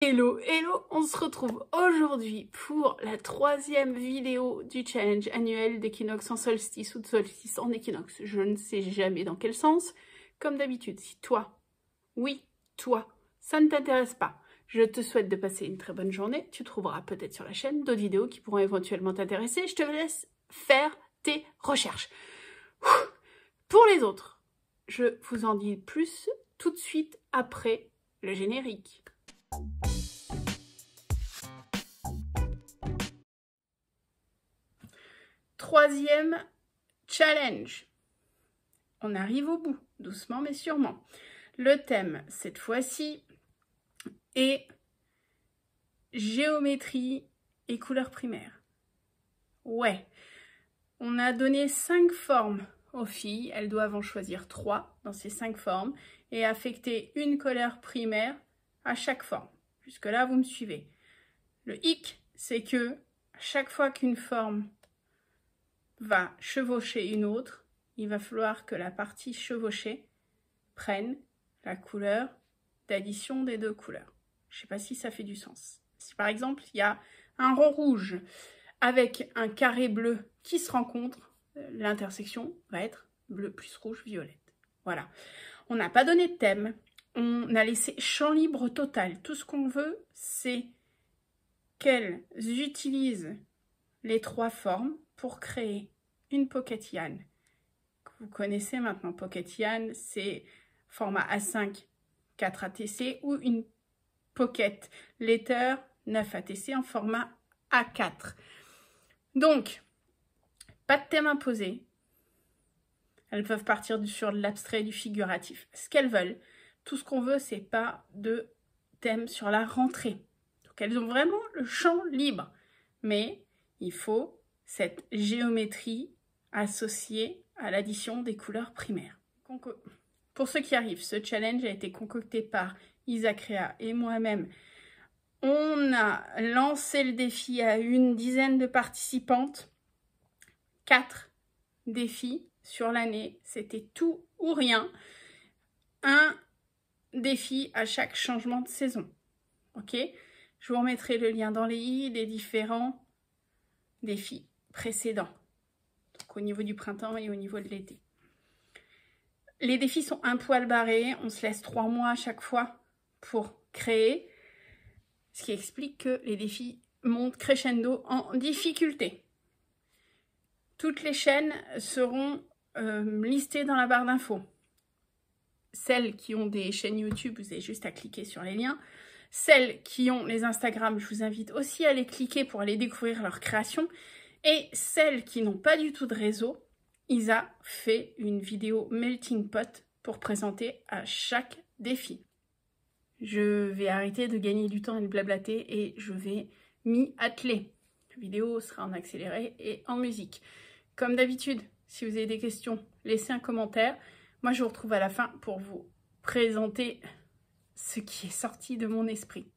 Hello, hello, on se retrouve aujourd'hui pour la 3e vidéo du challenge annuel d'équinoxe en solstice ou de solstice en équinoxe. Je ne sais jamais dans quel sens. Comme d'habitude, si toi, oui, toi, ça ne t'intéresse pas, je te souhaite de passer une très bonne journée. Tu trouveras peut-être sur la chaîne d'autres vidéos qui pourront éventuellement t'intéresser. Je te laisse faire tes recherches. Pour les autres, je vous en dis plus tout de suite après le générique. Troisième challenge. On arrive au bout, doucement mais sûrement. Le thème, cette fois-ci, est géométrie et couleurs primaires. Ouais, on a donné 5 formes aux filles. Elles doivent en choisir 3 dans ces 5 formes et affecter une couleur primaire à chaque forme. Jusque-là, vous me suivez. Le hic, c'est que chaque fois qu'une forme va chevaucher une autre, il va falloir que la partie chevauchée prenne la couleur d'addition des deux couleurs. Je ne sais pas si ça fait du sens. Si par exemple, il y a un rond rouge avec un carré bleu qui se rencontrent, l'intersection va être bleu plus rouge, violette. Voilà. On n'a pas donné de thème. On a laissé champ libre total. Tout ce qu'on veut, c'est qu'elles utilisent les 3 formes pour créer une pocket yarn. Vous connaissez maintenant pocket yarn, c'est format A5 4 ATC ou une pocket letter 9 ATC en format A4. Donc, pas de thème imposé. Elles peuvent partir sur de l'abstrait, du figuratif, ce qu'elles veulent. Tout ce qu'on veut, c'est pas de thème sur la rentrée. Donc, elles ont vraiment le champ libre. Mais il faut cette géométrie associée à l'addition des couleurs primaires. Pour ceux qui arrivent, ce challenge a été concocté par Isaac Réa et moi-même. On a lancé le défi à une dizaine de participantes. 4 défis sur l'année, c'était tout ou rien. Un défi à chaque changement de saison. Ok ? Je vous remettrai le lien dans les i des différents défis précédents. Donc au niveau du printemps et au niveau de l'été. Les défis sont un poil barrés. On se laisse 3 mois à chaque fois pour créer. Ce qui explique que les défis montent crescendo en difficulté. Toutes les chaînes seront listées dans la barre d'infos. Celles qui ont des chaînes YouTube, vous avez juste à cliquer sur les liens. Celles qui ont les Instagram, je vous invite aussi à les cliquer pour aller découvrir leur création. Et celles qui n'ont pas du tout de réseau, Isa fait une vidéo melting pot pour présenter à chaque défi. Je vais arrêter de gagner du temps et de blablater et je vais m'y atteler. La vidéo sera en accéléré et en musique. Comme d'habitude, si vous avez des questions, laissez un commentaire. Moi, je vous retrouve à la fin pour vous présenter ce qui est sorti de mon esprit.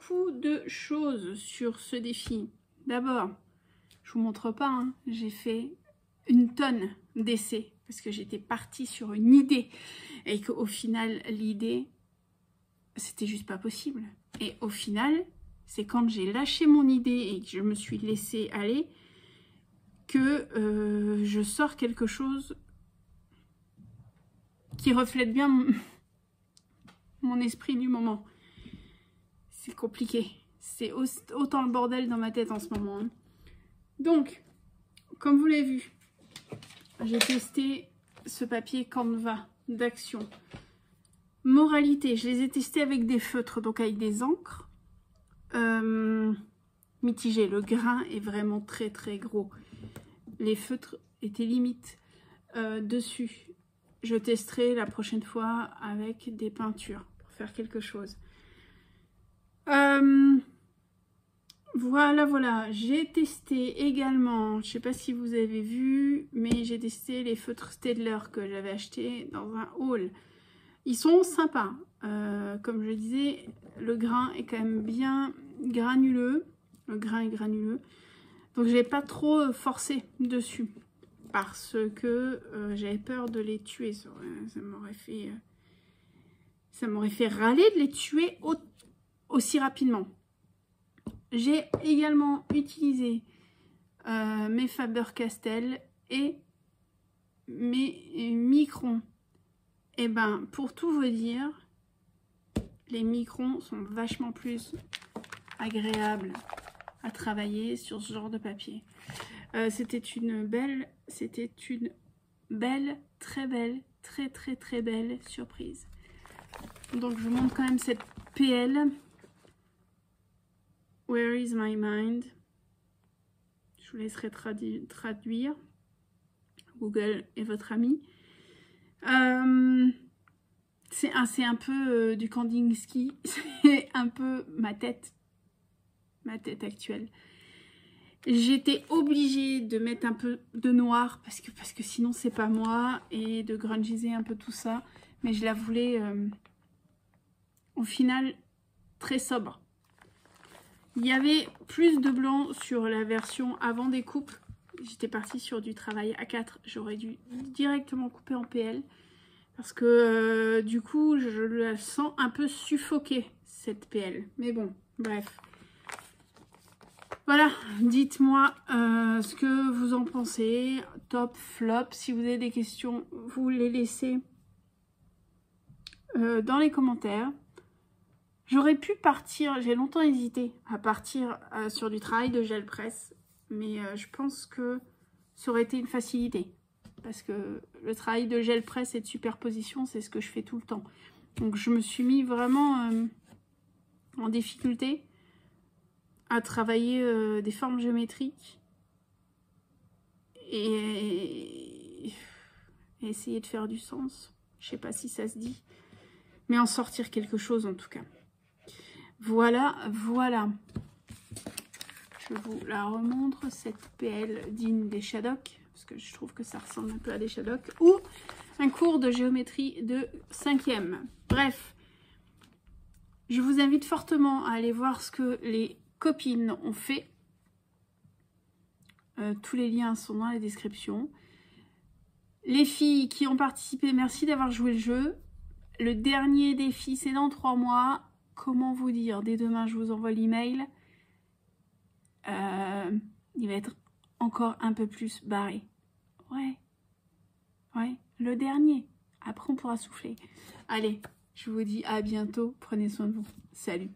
beaucoup de choses sur ce défi. D'abord, je vous montre pas, hein, j'ai fait une tonne d'essais parce que j'étais partie sur une idée et qu'au final, l'idée, c'était juste pas possible. Et au final, c'est quand j'ai lâché mon idée et que je me suis laissée aller que je sors quelque chose qui reflète bien mon esprit du moment. C'est compliqué. C'est autant le bordel dans ma tête en ce moment. Hein. Donc, comme vous l'avez vu, j'ai testé ce papier Canva d'action. Moralité, je les ai testés avec des feutres, donc avec des encres. Mitigé, le grain est vraiment très très gros. Les feutres étaient limite dessus. Je testerai la prochaine fois avec des peintures pour faire quelque chose. Voilà. J'ai testé également, je sais pas si vous avez vu, mais j'ai testé les feutres Staedtler que j'avais acheté dans un haul. Ils sont sympas. Comme je disais, le grain est quand même bien granuleux. Le grain est granuleux. Donc, j'ai pas trop forcé dessus. Parce que j'avais peur de les tuer. Ça m'aurait fait râler de les tuer aussi rapidement. J'ai également utilisé mes Faber-Castell et mes microns. Et ben, pour tout vous dire, les microns sont vachement plus agréables à travailler sur ce genre de papier. C'était une belle, très belle surprise. Donc, je vous montre quand même cette PL. Where is my mind? Je vous laisserai traduire. Google est votre ami. C'est un peu du Kandinsky. C'est un peu ma tête actuelle. J'étais obligée de mettre un peu de noir parce que sinon c'est pas moi, et de grungiser un peu tout ça. Mais je la voulais au final très sobre. Il y avait plus de blanc sur la version avant découpe. J'étais partie sur du travail A4. J'aurais dû directement couper en PL. Parce que du coup, je la sens un peu suffoquée, cette PL. Mais bon, bref. Voilà, dites-moi ce que vous en pensez. Top, flop. Si vous avez des questions, vous les laissez dans les commentaires. J'aurais pu partir, j'ai longtemps hésité à partir sur du travail de gel presse, mais je pense que ça aurait été une facilité. Parce que le travail de gel presse et de superposition, c'est ce que je fais tout le temps. Donc je me suis mis vraiment en difficulté à travailler des formes géométriques et essayer de faire du sens. Je sais pas si ça se dit, mais en sortir quelque chose en tout cas. Voilà. Je vous la remontre, cette PL digne des Shadok, parce que je trouve que ça ressemble un peu à des Shadok, ou un cours de géométrie de 5e. Bref, je vous invite fortement à aller voir ce que les copines ont fait. Tous les liens sont dans la description. Les filles qui ont participé, merci d'avoir joué le jeu. Le dernier défi, c'est dans 3 mois. Comment vous dire? Dès demain, je vous envoie l'email. Il va être encore un peu plus barré. Ouais, le dernier. Après, on pourra souffler. Allez, je vous dis à bientôt. Prenez soin de vous. Salut.